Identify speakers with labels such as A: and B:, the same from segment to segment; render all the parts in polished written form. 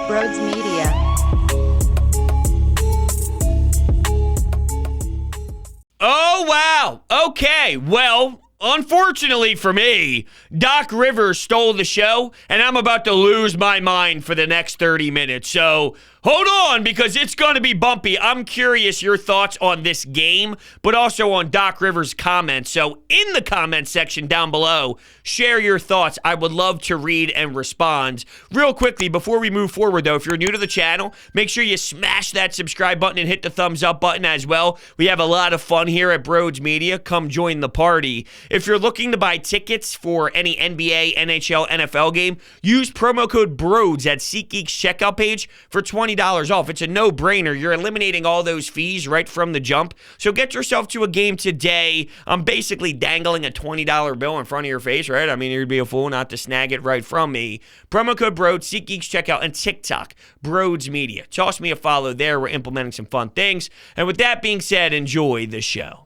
A: Broads Media.
B: Oh, wow. Okay, well, unfortunately for me, Doc Rivers stole the show, and I'm about to lose my mind for the next 30 minutes. So hold on, because it's going to be bumpy. I'm curious your thoughts on this game, but also on Doc Rivers' comments. So in the comment section down below, share your thoughts. I would love to read and respond. Real quickly, before we move forward, though, if you're new to the channel, make sure you smash that subscribe button and hit the thumbs up button as well. We have a lot of fun here at Broads Media. Come join the party. If you're looking to buy tickets for any NBA, NHL, NFL game, use promo code BROADS at SeatGeek's checkout page for $20 off. It's a no-brainer. You're eliminating all those fees right from the jump. So get yourself to a game today. I'm basically dangling a $20 bill in front of your face, right? I mean, you'd be a fool not to snag it right from me. Promo code BROADS, SeatGeek's checkout, and TikTok, Broads Media. Toss me a follow there. We're implementing some fun things. And with that being said, enjoy the show.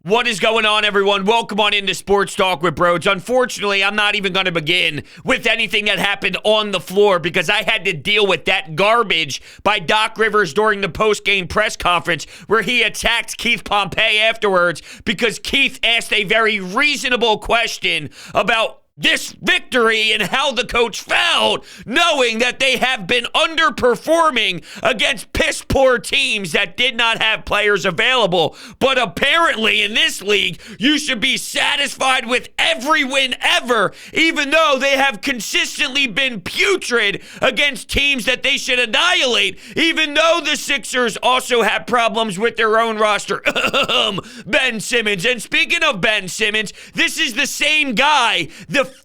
B: What is going on, everyone? Welcome on into Sports Talk with Broads. Unfortunately, I'm not even going to begin with anything that happened on the floor because I had to deal with that garbage by Doc Rivers during the post-game press conference where he attacked Keith Pompey afterwards because Keith asked a very reasonable question about this victory and how the coach felt, knowing that they have been underperforming against piss-poor teams that did not have players available. But apparently in this league, you should be satisfied with every win ever, even though they have consistently been putrid against teams that they should annihilate, even though the Sixers also have problems with their own roster. Ben Simmons. And speaking of Ben Simmons, this is the same guy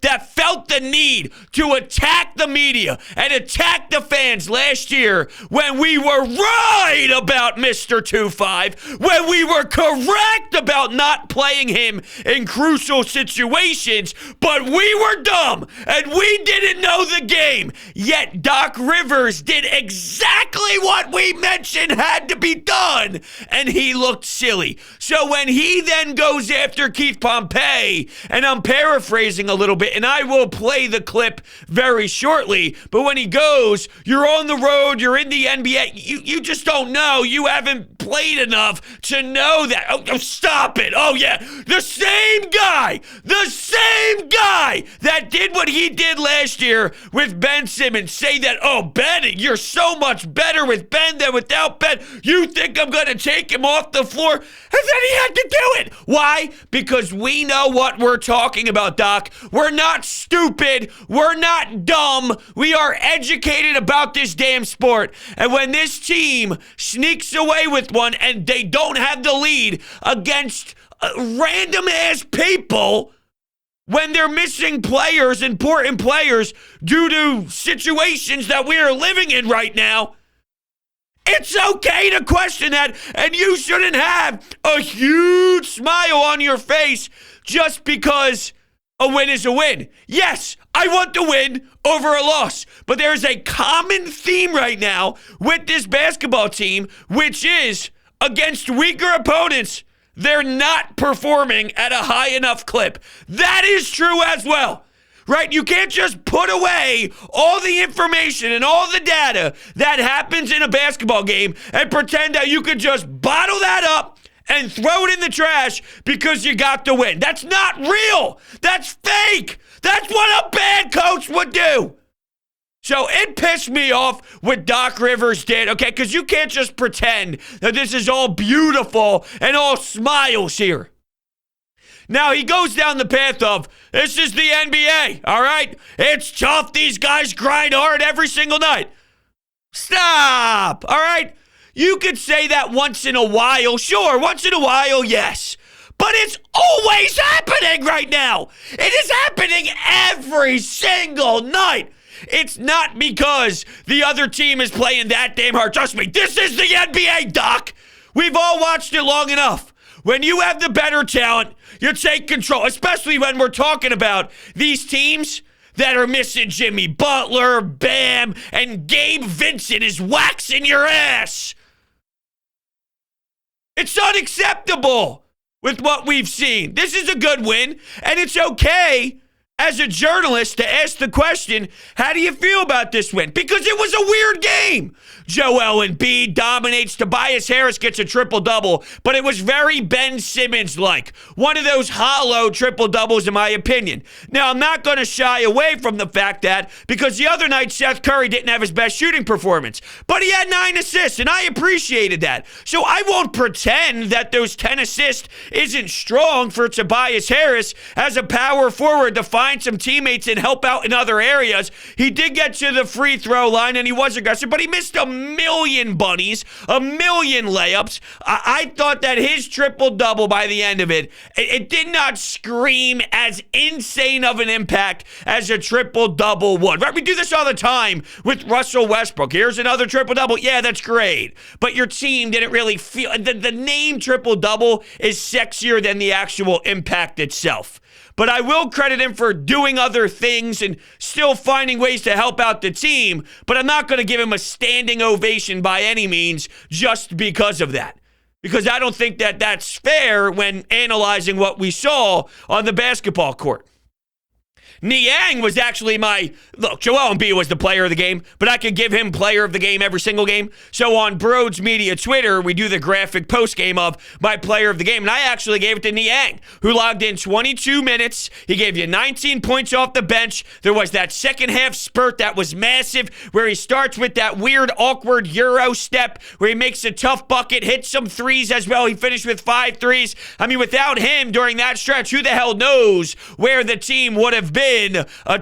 B: that felt the need to attack the media and attack the fans last year when we were right about Mr. 2-5, when we were correct about not playing him in crucial situations, but we were dumb and we didn't know the game. Yet Doc Rivers did exactly what we mentioned had to be done, and he looked silly. So when he then goes after Keith Pompey, and I'm paraphrasing a little bit, and I will play the clip very shortly, but when he goes, you're on the road, you're in the NBA, you just don't know. You haven't played enough to know that. Oh, stop it. Oh, yeah. The same guy that did what he did last year with Ben Simmons say that, oh, Ben, you're so much better with Ben than without Ben. You think I'm going to take him off the floor? And then he had to do it. Why? Because we know what we're talking about, Doc. We're not stupid. We're not dumb. We are educated about this damn sport. And when this team sneaks away with one and they don't have the lead against random ass people, when they're missing players, important players, due to situations that we are living in right now, it's okay to question that, and you shouldn't have a huge smile on your face just because a win is a win. Yes, I want to win over a loss, but there's a common theme right now with this basketball team, which is against weaker opponents, they're not performing at a high enough clip. That is true as well, right? You can't just put away all the information and all the data that happens in a basketball game and pretend that you could just bottle that up and throw it in the trash because you got the win. That's not real. That's fake. That's what a bad coach would do. So it pissed me off what Doc Rivers did, okay? Because you can't just pretend that this is all beautiful and all smiles here. Now, he goes down the path of, this is the NBA, all right? It's tough. These guys grind hard every single night. Stop, all right? You could say that once in a while. Sure, once in a while, yes. But it's always happening right now. It is happening every single night. It's not because the other team is playing that damn hard. Trust me, this is the NBA, Doc. We've all watched it long enough. When you have the better talent, you take control, especially when we're talking about these teams that are missing Jimmy Butler, Bam, and Gabe Vincent is waxing your ass. It's unacceptable with what we've seen. This is a good win, and it's okay as a journalist to ask the question, how do you feel about this win? Because it was a weird game. Joel Embiid dominates. Tobias Harris gets a triple-double, but it was very Ben Simmons-like. One of those hollow triple-doubles, in my opinion. Now, I'm not going to shy away from the fact that because the other night Seth Curry didn't have his best shooting performance, but he had 9 assists, and I appreciated that. So I won't pretend that those 10 assists isn't strong for Tobias Harris as a power forward to find some teammates and help out in other areas. He did get to the free throw line, and he was aggressive, but he missed a million bunnies, a million layups. I thought that his triple-double by the end of it, it did not scream as insane of an impact as a triple-double would. Right? We do this all the time with Russell Westbrook. Here's another triple-double. Yeah, that's great. But your team didn't really feel... The name triple-double is sexier than the actual impact itself. But I will credit him for doing other things and still finding ways to help out the team. But I'm not going to give him a standing ovation by any means just because of that. Because I don't think that that's fair when analyzing what we saw on the basketball court. Niang was actually look, Joel Embiid was the player of the game, but I could give him player of the game every single game. So on Broads Media Twitter, we do the graphic post game of my player of the game, and I actually gave it to Niang, who logged in 22 minutes. He gave you 19 points off the bench. There was that second half spurt that was massive, where he starts with that weird, awkward Euro step, where he makes a tough bucket, hits some threes as well. He finished with 5 threes. I mean, without him during that stretch, who the hell knows where the team would have been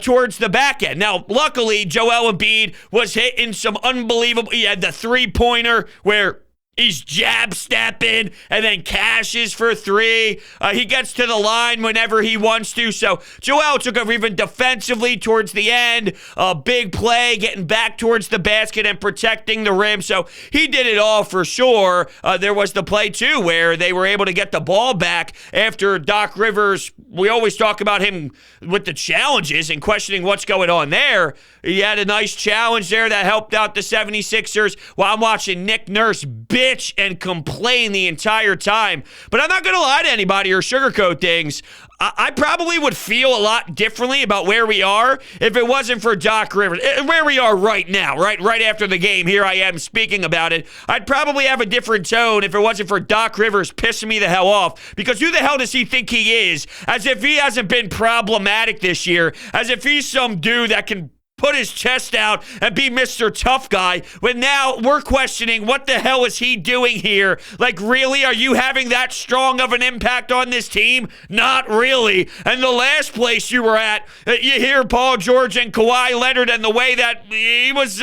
B: towards the back end. Now, luckily, Joel Embiid was hitting some unbelievable... He had the three-pointer where he's jab stepping and then cashes for 3. He gets to the line whenever he wants to. So Joel took over even defensively towards the end. A big play, getting back towards the basket and protecting the rim. So he did it all for sure. There was the play, too, where they were able to get the ball back after Doc Rivers. We always talk about him with the challenges and questioning what's going on there. He had a nice challenge there that helped out the 76ers while I'm watching Nick Nurse bitch and complain the entire time. But I'm not going to lie to anybody or sugarcoat things. I probably would feel a lot differently about where we are if it wasn't for Doc Rivers. Where we are right now, right after the game, here I am speaking about it. I'd probably have a different tone if it wasn't for Doc Rivers pissing me the hell off. Because who the hell does he think he is? As if he hasn't been problematic this year. As if he's some dude that can put his chest out and be Mr. Tough Guy, when now we're questioning what the hell is he doing here? Like, really? Are you having that strong of an impact on this team? Not really. And the last place you were at, you hear Paul George and Kawhi Leonard and the way that he was,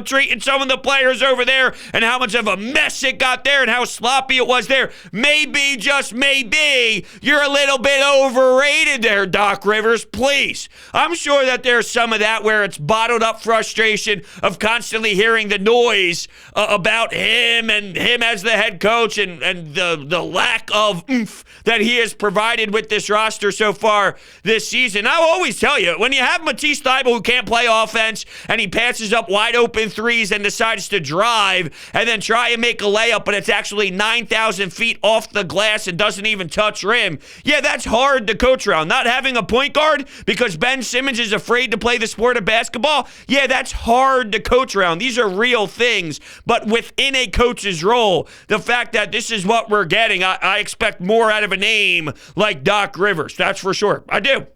B: treating some of the players over there and how much of a mess it got there and how sloppy it was there. Maybe, just maybe, you're a little bit overrated there, Doc Rivers. Please. I'm sure that there's some of that where it's bottled up frustration of constantly hearing the noise about him and him as the head coach and the lack of oomph that he has provided with this roster so far this season. I'll always tell you, when you have Matisse Thybulle who can't play offense and he passes up wide open threes and decides to drive and then try and make a layup, but it's actually 9,000 feet off the glass and doesn't even touch rim. Yeah, that's hard to coach around. Not having a point guard because Ben Simmons is afraid to play the sport of basketball, yeah, that's hard to coach around. These are real things. But within a coach's role, the fact that this is what we're getting, I expect more out of a name like Doc Rivers. That's for sure. I do.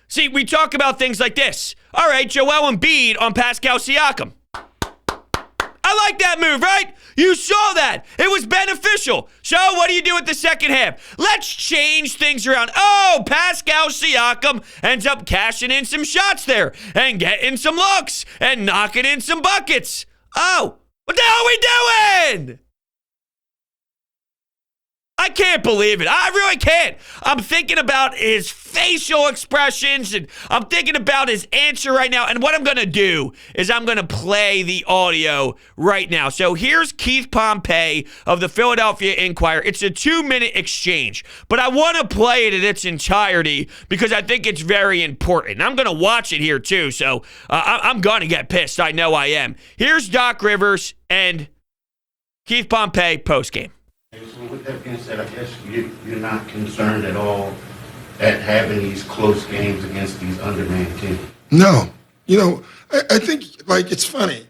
B: See, we talk about things like this. All right, Joel Embiid on Pascal Siakam. I like that move, right? You saw that. It was beneficial. So what do you do at the second half? Let's change things around. Oh, Pascal Siakam ends up cashing in some shots there and getting some looks and knocking in some buckets. Oh, what the hell are we doing? I can't believe it. I really can't. I'm thinking about his facial expressions, and I'm thinking about his answer right now. And what I'm going to do is I'm going to play the audio right now. So here's Keith Pompey of the Philadelphia Inquirer. It's a 2-minute exchange, but I want to play it in its entirety because I think it's very important. And I'm going to watch it here too, so I'm going to get pissed. I know I am. Here's Doc Rivers and Keith Pompey postgame.
A: So with that being said, I guess you're not concerned at all at having these close games against these undermanned teams?
C: No. I think, it's funny.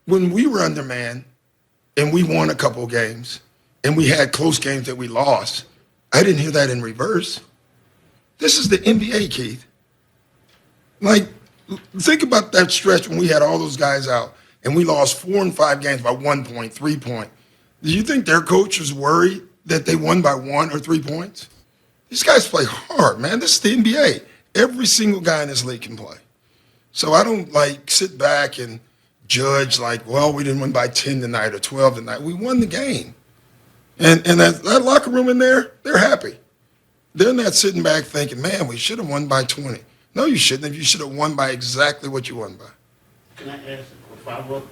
C: When we were undermanned and we won a couple of games and we had close games that we lost, I didn't hear that in reverse. This is the NBA, Keith. Think about that stretch when we had all those guys out and we lost 4 and 5 games by 1 point, 3 points. Do you think their coach was worried that they won by 1 or 3 points? These guys play hard, man. This is the NBA. Every single guy in this league can play. So I don't sit back and judge we didn't win by 10 tonight or 12 tonight. We won the game. And that locker room in there, they're happy. They're not sitting back thinking, man, we should have won by 20. No, you shouldn't have. You should have won by exactly what you won by.
A: Can I ask a follow-up?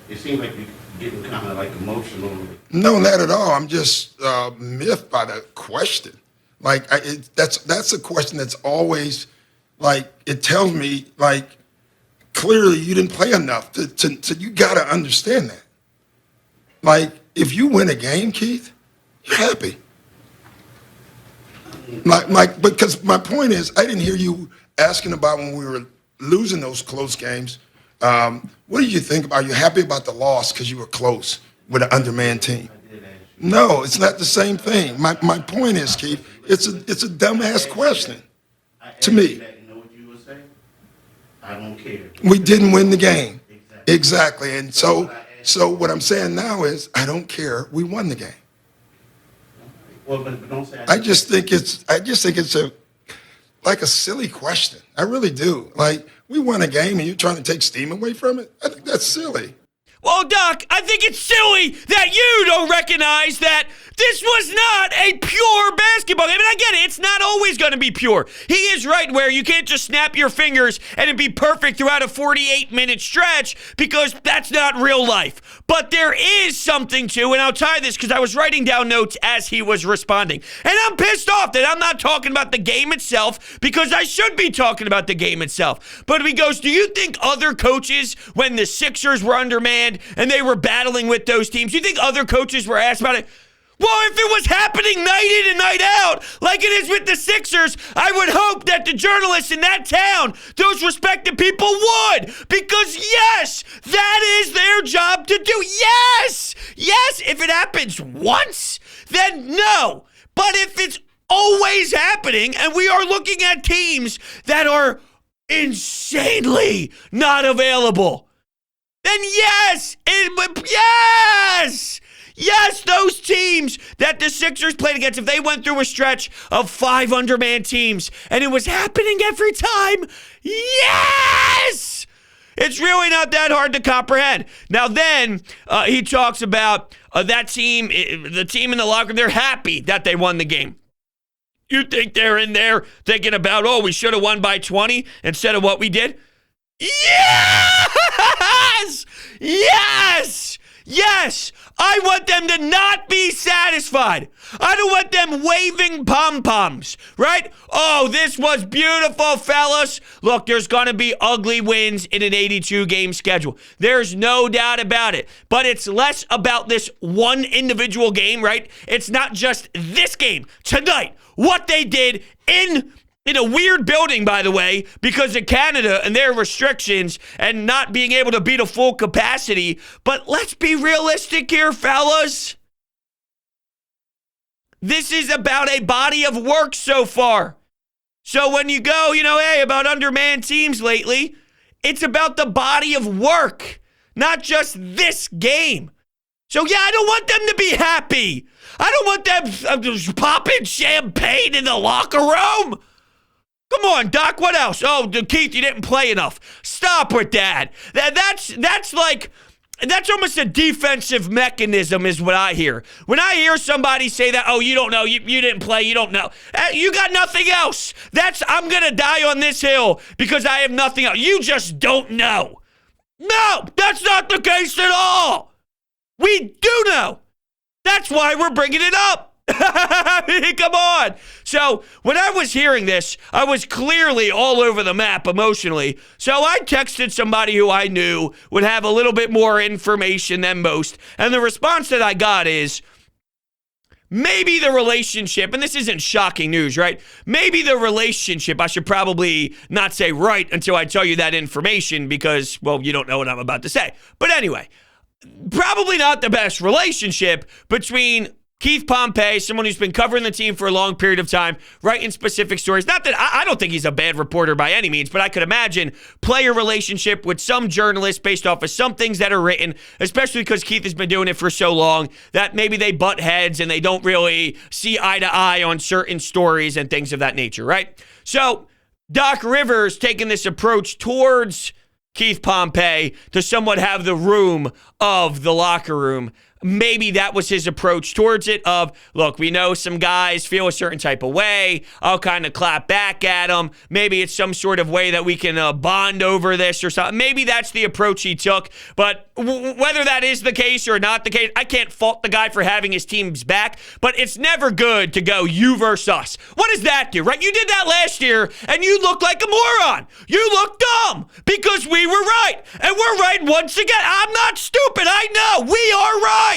A: It seems like you're getting kind of emotional.
C: No, not at all. I'm just miffed by that question. That's a question that's always it tells me clearly you didn't play enough to you got to understand that. If you win a game, Keith, you're happy. Because my point is, I didn't hear you asking about when we were losing those close games. What do you think about? Are you happy about the loss because you were close with an undermanned team? No, it's not the same thing. My point is, Keith, it's a dumbass question to me.
A: You know what you were saying? I don't care.
C: We didn't win the game. Exactly. And so what I'm saying now is I don't care. We won the game.
A: Well, but don't say
C: I just think it's a silly question. I really do. We won a game and you're trying to take steam away from it? I think that's silly.
B: Well, Doc, I think it's silly that you don't recognize that this was not a pure basketball game. And I get it. It's not always going to be pure. He is right where you can't just snap your fingers and it'd be perfect throughout a 48-minute stretch because that's not real life. But there is something to, and I'll tie this because I was writing down notes as he was responding. And I'm pissed off that I'm not talking about the game itself because I should be talking about the game itself. But he goes, do you think other coaches, when the Sixers were undermanned and they were battling with those teams, do you think other coaches were asked about it? Well, if it was happening night in and night out, like it is with the Sixers, I would hope that the journalists in that town, those respected people would. Because, yes, that is their job to do. Yes, if it happens once, then no. But if it's always happening, and we are looking at teams that are insanely not available, then yes, those teams that the Sixers played against, if they went through a stretch of 5 undermanned teams and it was happening every time, yes! It's really not that hard to comprehend. Now then, he talks about that team, the team in the locker room, they're happy that they won the game. You think they're in there thinking about, we should have won by 20 instead of what we did? Yes! I want them to not be satisfied. I don't want them waving pom-poms, right? Oh, this was beautiful, fellas. Look, there's going to be ugly wins in an 82-game schedule. There's no doubt about it. But it's less about this one individual game, right? It's not just this game, tonight, what they did in a weird building, by the way, because of Canada and their restrictions and not being able to beat a full capacity. But let's be realistic here, fellas. This is about a body of work so far. So when you go, hey, about undermanned teams lately, it's about the body of work, not just this game. So yeah, I don't want them to be happy. I don't want them popping champagne in the locker room. Come on, Doc, what else? Oh, Keith, you didn't play enough. Stop with that. That's almost a defensive mechanism is what I hear. When I hear somebody say that, you don't know, you didn't play, you don't know. You got nothing else. I'm going to die on this hill because I have nothing else. You just don't know. No, that's not the case at all. We do know. That's why we're bringing it up. Come on. So when I was hearing this, I was clearly all over the map emotionally. So I texted somebody who I knew would have a little bit more information than most. And the response that I got is, maybe the relationship, and this isn't shocking news, right? Maybe the relationship, I should probably not say right until I tell you that information because, well, you don't know what I'm about to say. But anyway, probably not the best relationship between Keith Pompey, someone who's been covering the team for a long period of time, writing specific stories. Not that I don't think he's a bad reporter by any means, but I could imagine player relationship with some journalists based off of some things that are written, especially because Keith has been doing it for so long that maybe they butt heads and they don't really see eye to eye on certain stories and things of that nature, right? So Doc Rivers taking this approach towards Keith Pompey to somewhat have the room of the locker room. Maybe that was his approach towards it of, look, we know some guys feel a certain type of way. I'll kind of clap back at them. Maybe it's some sort of way that we can bond over this or something. Maybe that's the approach he took. But whether that is the case or not the case, I can't fault the guy for having his team's back. But it's never good to go you versus us. What does that do, right? You did that last year, and you look like a moron. You look dumb because we were right. And we're right once again. I'm not stupid. I know. We are right.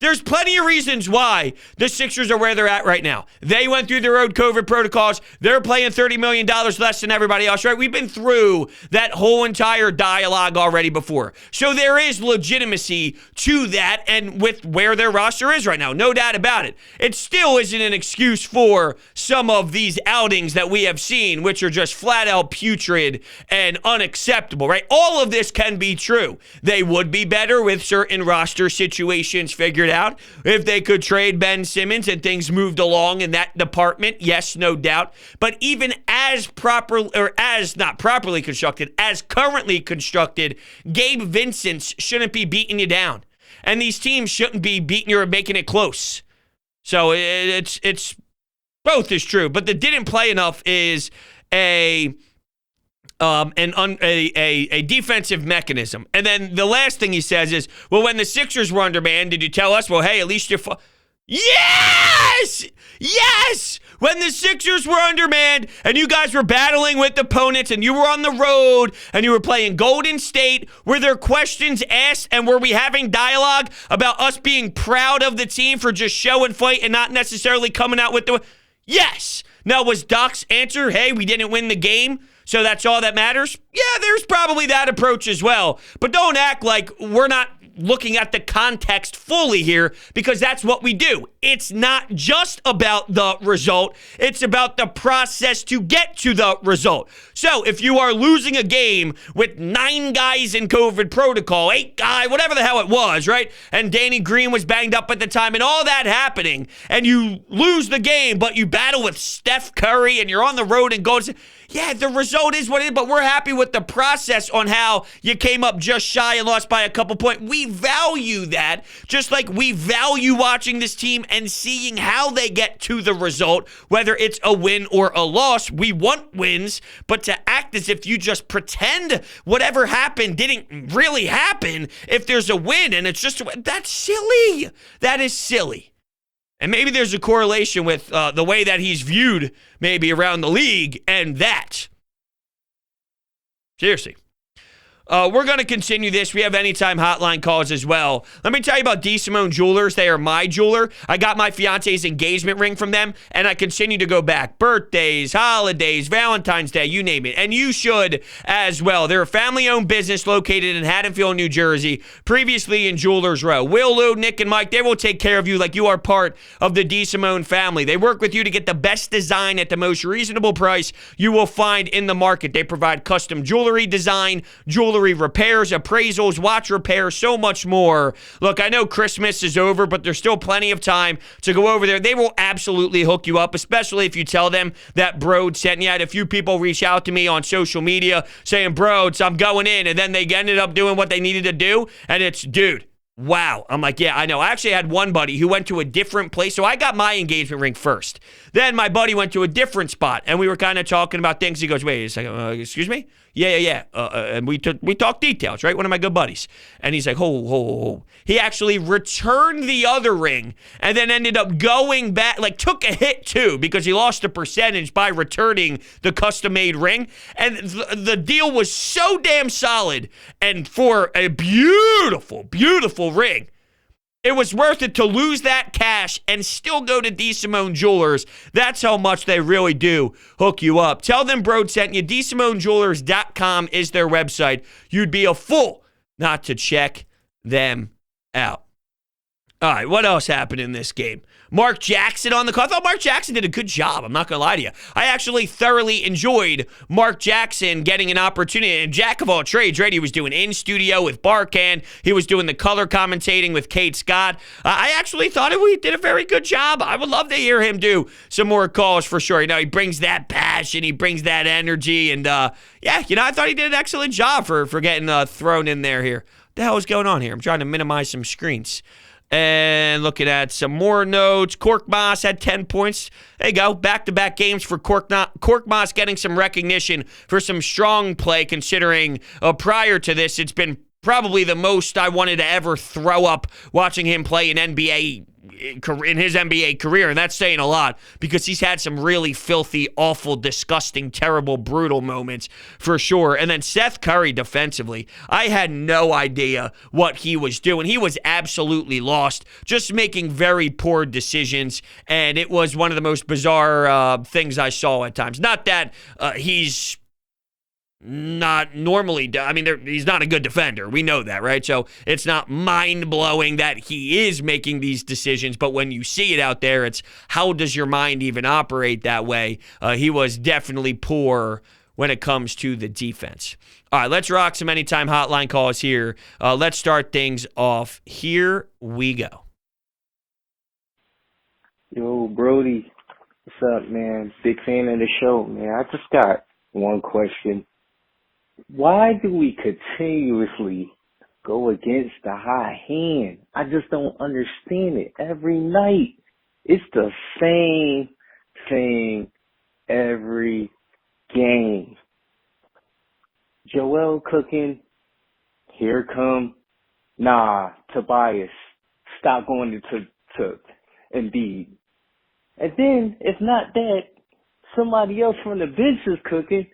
B: There's plenty of reasons why the Sixers are where they're at right now. They went through their own COVID protocols. They're playing $30 million less than everybody else, right? We've been through that whole entire dialogue already before. So there is legitimacy to that and with where their roster is right now. No doubt about it. It still isn't an excuse for some of these outings that we have seen, which are just flat out putrid and unacceptable, right? All of this can be true. They would be better with certain roster situations figured out. If they could trade Ben Simmons and things moved along in that department, yes, no doubt. But even as not properly constructed, as currently constructed, Gabe Vincent shouldn't be beating you down. And these teams shouldn't be beating you or making it close. So it's both is true. But the didn't play enough is a defensive mechanism. And then the last thing he says is, well, when the Sixers were undermanned, did you tell us? Well, hey, at least you're Yes! Yes! When the Sixers were undermanned and you guys were battling with opponents and you were on the road and you were playing Golden State, were there questions asked and were we having dialogue about us being proud of the team for just show and fight and not necessarily coming out with the... Yes! Now, was Doc's answer, hey, we didn't win the game, so that's all that matters? Yeah, there's probably that approach as well. But don't act like we're not looking at the context fully here, because that's what we do. It's not just about the result. It's about the process to get to the result. So if you are losing a game with 9 guys in COVID protocol, 8 guys, whatever the hell it was, right? And Danny Green was banged up at the time and all that happening, and you lose the game, but you battle with Steph Curry and you're on the road and goes, yeah, the result is what it is, but we're happy with the process on how you came up just shy and lost by a couple points. We value that, just like we value watching this team and seeing how they get to the result, whether it's a win or a loss. We want wins, but to act as if you just pretend whatever happened didn't really happen if there's a win and it's just, that's silly. That is silly. And maybe there's a correlation with the way that he's viewed maybe around the league and that. Seriously. We're going to continue this. We have anytime hotline calls as well. Let me tell you about D. Simone Jewelers. They are my jeweler. I got my fiance's engagement ring from them, and I continue to go back. Birthdays, holidays, Valentine's Day, you name it. And you should as well. They're a family-owned business located in Haddonfield, New Jersey, previously in Jewelers Row. Will, Lou, Nick, and Mike, they will take care of you like you are part of the D. Simone family. They work with you to get the best design at the most reasonable price you will find in the market. They provide custom jewelry design, jewelry repairs, appraisals, watch repairs, so much more. Look, I know Christmas is over, but there's still plenty of time to go over there. They will absolutely hook you up, especially if you tell them that Broad sent you. I had a few people reach out to me on social media saying, Broads, I'm going in, and then they ended up doing what they needed to do, and it's, dude, wow. I'm like, yeah, I know. I actually had one buddy who went to a different place. So I got my engagement ring first. Then my buddy went to a different spot, and we were kind of talking about things. He goes, wait a second, excuse me? Yeah. And we talked details, right? One of my good buddies. And he's like, ho. He actually returned the other ring and then ended up going back, like took a hit too, because he lost a percentage by returning the custom-made ring. And the deal was so damn solid and for a beautiful, beautiful ring. It was worth it to lose that cash and still go to DeSimone Jewelers. That's how much they really do hook you up. Tell them Brode sent you. DeSimoneJewelers.com is their website. You'd be a fool not to check them out. All right, what else happened in this game? Mark Jackson on the call. I thought Mark Jackson did a good job. I'm not going to lie to you. I actually thoroughly enjoyed Mark Jackson getting an opportunity. And jack of all trades, right? He was doing in-studio with Barkan. He was doing the color commentating with Kate Scott. I actually thought he did a very good job. I would love to hear him do some more calls for sure. He brings that passion. He brings that energy. And, I thought he did an excellent job for getting thrown in there here. What the hell is going on here? I'm trying to minimize some screens. And looking at some more notes, Korkmaz had 10 points. There you go, back-to-back games for Korkmaz getting some recognition for some strong play, considering prior to this, it's been probably the most I wanted to ever throw up watching him play in his NBA career, and that's saying a lot because he's had some really filthy, awful, disgusting, terrible, brutal moments for sure. And then Seth Curry defensively, I had no idea what he was doing. He was absolutely lost, just making very poor decisions, and it was one of the most bizarre things I saw at times. Not that he's not normally, he's not a good defender. We know that, right? So it's not mind-blowing that he is making these decisions, but when you see it out there, it's how does your mind even operate that way? He was definitely poor when it comes to the defense. All right, let's rock some Anytime Hotline calls here. Let's start things off. Here we go.
D: Yo, Brody, what's up, man? Big fan of the show, man. I just got one question. Why do we continuously go against the hot hand? I just don't understand it. Every night, it's the same thing every game. Joel cooking, here come, Tobias, stop going to Embiid. And then, if not that, somebody else from the bench is cooking.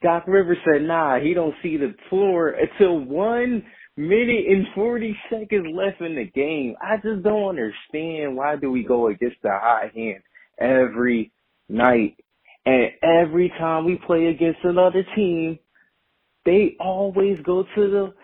D: Doc Rivers said, he don't see the floor until 1 minute and 40 seconds left in the game. I just don't understand why do we go against the hot hand every night. And every time we play against another team, they always go to the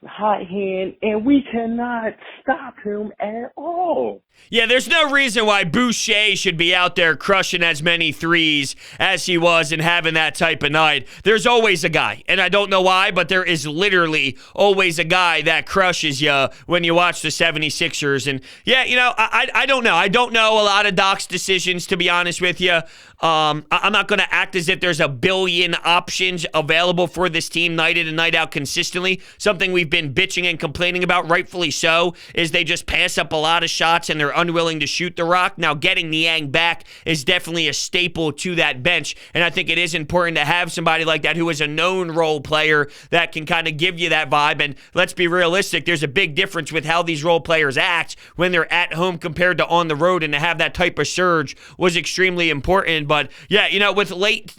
D: hot hand, and we cannot stop him at all.
B: Yeah, there's no reason why Boucher should be out there crushing as many threes as he was and having that type of night. There's always a guy, and I don't know why, but there is literally always a guy that crushes you when you watch the 76ers. And yeah, I don't know. I don't know a lot of Doc's decisions, to be honest with you. I'm not going to act as if there's a billion options available for this team night in and night out consistently. Something we've been bitching and complaining about, rightfully so, is they just pass up a lot of shots and they're unwilling to shoot the rock. Now, getting Niang back is definitely a staple to that bench, and I think it is important to have somebody like that who is a known role player that can kind of give you that vibe. And let's be realistic, there's a big difference with how these role players act when they're at home compared to on the road, and to have that type of surge was extremely important. But yeah, with late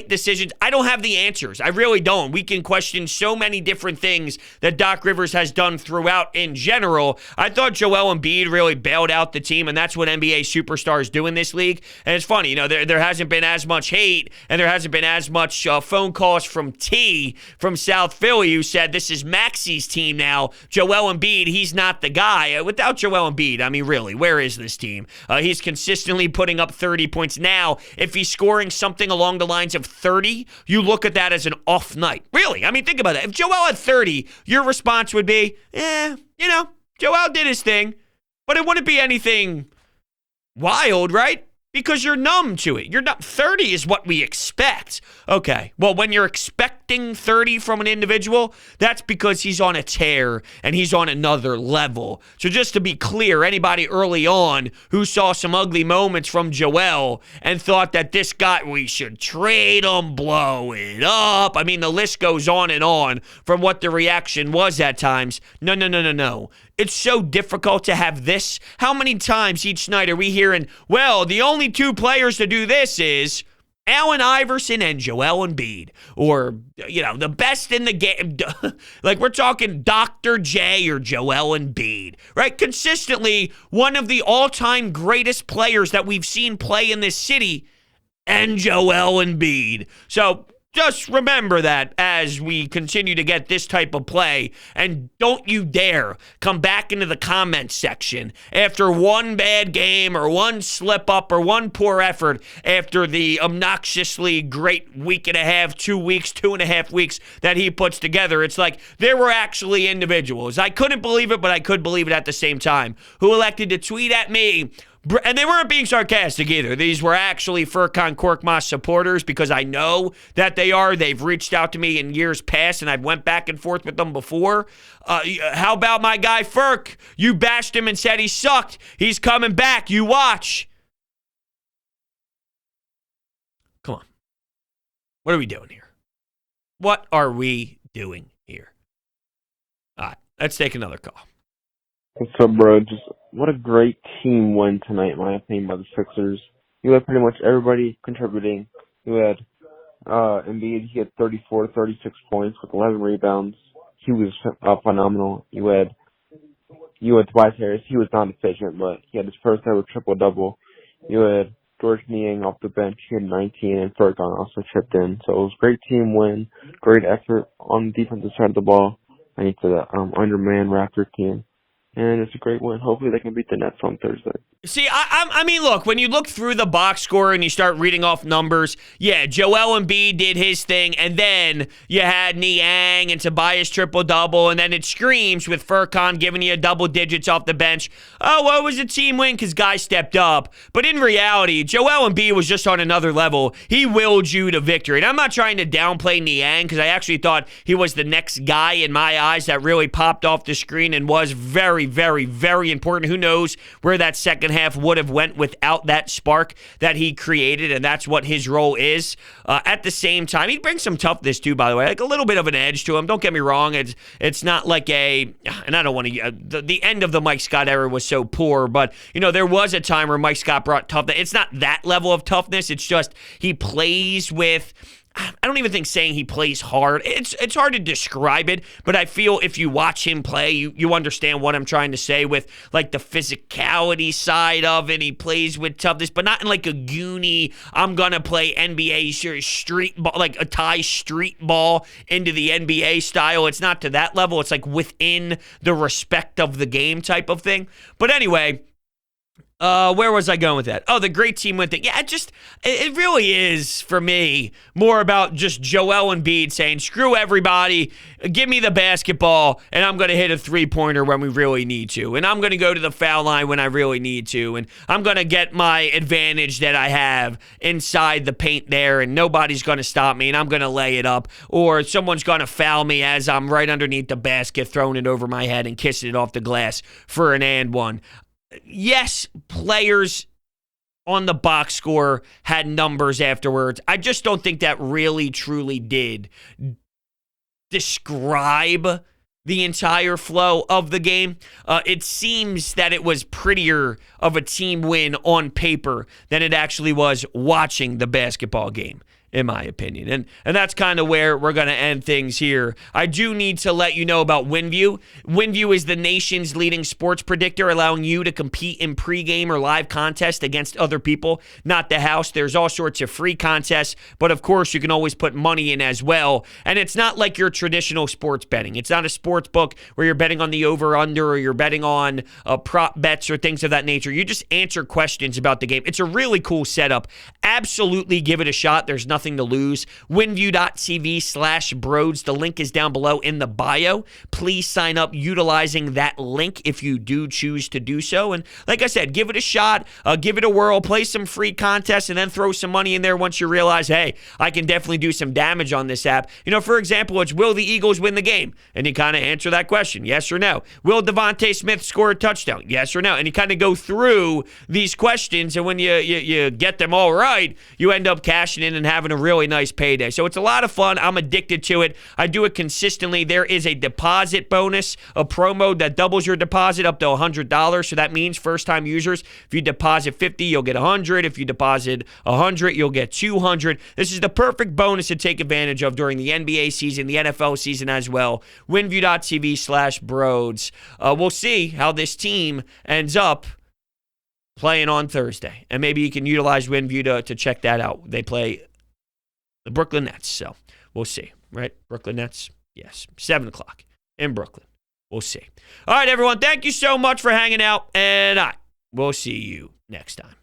B: decisions, I don't have the answers. I really don't. We can question so many different things that Doc Rivers has done throughout in general. I thought Joel Embiid really bailed out the team, and that's what NBA superstars do in this league. And it's funny, there hasn't been as much hate, and there hasn't been as much phone calls from T from South Philly who said this is Maxi's team now. Joel Embiid, he's not the guy. Without Joel Embiid, really, where is this team? He's consistently putting up 30 points. Now, if he's scoring something along the lines of 30, you look at that as an off night. Really? Think about that. If Joel had 30, your response would be, Joel did his thing, but it wouldn't be anything wild, right? Because you're numb to it. 30 is what we expect. Okay, well, when you're expecting 30 from an individual, that's because he's on a tear and he's on another level. So just to be clear, anybody early on who saw some ugly moments from Joel and thought that this guy, we should trade him, blow it up. The list goes on and on from what the reaction was at times. No. It's so difficult to have this. How many times each night are we hearing, well, the only two players to do this is, Allen Iverson and Joel Embiid, or, the best in the game. Like, we're talking Dr. J or Joel Embiid, right? Consistently one of the all-time greatest players that we've seen play in this city, and Joel Embiid. So just remember that as we continue to get this type of play, and don't you dare come back into the comments section after one bad game or one slip up or one poor effort after the obnoxiously great week and a half, 2 weeks, 2.5 weeks that he puts together. It's like there were actually individuals, I couldn't believe it, but I could believe it at the same time, who elected to tweet at me. And they weren't being sarcastic either. These were actually Furkan Korkmaz supporters, because I know that they are. They've reached out to me in years past, and I've went back and forth with them before. How about my guy Furk? You bashed him and said he sucked. He's coming back. You watch. Come on. What are we doing here? What are we doing here? All right, let's take another call.
E: What's up, bro? Just what a great team win tonight, in my opinion, by the Sixers. You had pretty much everybody contributing. You had Embiid, he had 34 to 36 points with 11 rebounds. He was phenomenal. You had Tobias Harris. He was not efficient, but he had his first ever triple-double. You had George Niang off the bench. He had 19, and Furkan also chipped in. So it was a great team win, great effort on the defensive side of the ball. I need to underman Raptor team. And it's a great win. Hopefully they can beat the Nets on Thursday.
B: See, I mean, look, when you look through the box score and you start reading off numbers, yeah, Joel Embiid did his thing, and then you had Niang and Tobias triple-double, and then it screams with Furkan giving you double digits off the bench. Oh, well, it was a team win because guys stepped up. But in reality, Joel Embiid was just on another level. He willed you to victory. And I'm not trying to downplay Niang, because I actually thought he was the next guy in my eyes that really popped off the screen and was very, very, very important. Who knows where that second half would have went without that spark that he created, and that's what his role is. At the same time, he brings some toughness too, by the way, like a little bit of an edge to him. Don't get me wrong. It's not like and I don't want to, the end of the Mike Scott era was so poor, but, there was a time where Mike Scott brought toughness. It's not that level of toughness. It's just he plays with, I don't even think saying he plays hard. It's hard to describe it, but I feel if you watch him play, you understand what I'm trying to say with like the physicality side of it. He plays with toughness, but not in like a goony, I'm going to play NBA street ball, like a tie street ball into the NBA style. It's not to that level. It's like within the respect of the game type of thing. But anyway, where was I going with that? Oh, the great team win thing. Yeah, it really is, for me, more about just Joel Embiid saying, screw everybody, give me the basketball, and I'm going to hit a three-pointer when we really need to, and I'm going to go to the foul line when I really need to, and I'm going to get my advantage that I have inside the paint there, and nobody's going to stop me, and I'm going to lay it up, or someone's going to foul me as I'm right underneath the basket, throwing it over my head and kissing it off the glass for an and one. Yes, players on the box score had numbers afterwards. I just don't think that really, truly did describe the entire flow of the game. It seems that it was prettier of a team win on paper than it actually was watching the basketball game, in my opinion. And that's kind of where we're going to end things here. I do need to let you know about WinView. WinView is the nation's leading sports predictor, allowing you to compete in pregame or live contests against other people, not the house. There's all sorts of free contests, but of course you can always put money in as well. And it's not like your traditional sports betting. It's not a sports book where you're betting on the over-under or you're betting on prop bets or things of that nature. You just answer questions about the game. It's a really cool setup. Absolutely give it a shot. There's nothing to lose. Winview.tv/broads. The link is down below in the bio. Please sign up utilizing that link if you do choose to do so. And like I said, give it a shot, give it a whirl, play some free contests, and then throw some money in there once you realize, hey, I can definitely do some damage on this app. For example, it's will the Eagles win the game? And you kind of answer that question, yes or no. Will Devontae Smith score a touchdown? Yes or no. And you kind of go through these questions, and when you get them all right, you end up cashing in and having having a really nice payday. So it's a lot of fun. I'm addicted to it. I do it consistently. There is a deposit bonus, a promo that doubles your deposit up to $100. So that means first-time users, if you deposit $50, you'll get $100. If you deposit $100, you'll get $200. This is the perfect bonus to take advantage of during the NBA season, the NFL season as well. Winview.tv/Broads. We'll see how this team ends up playing on Thursday. And maybe you can utilize WinView to check that out. They play the Brooklyn Nets, so we'll see, right? Brooklyn Nets, yes, 7 o'clock in Brooklyn. We'll see. All right, everyone, thank you so much for hanging out, and we'll see you next time.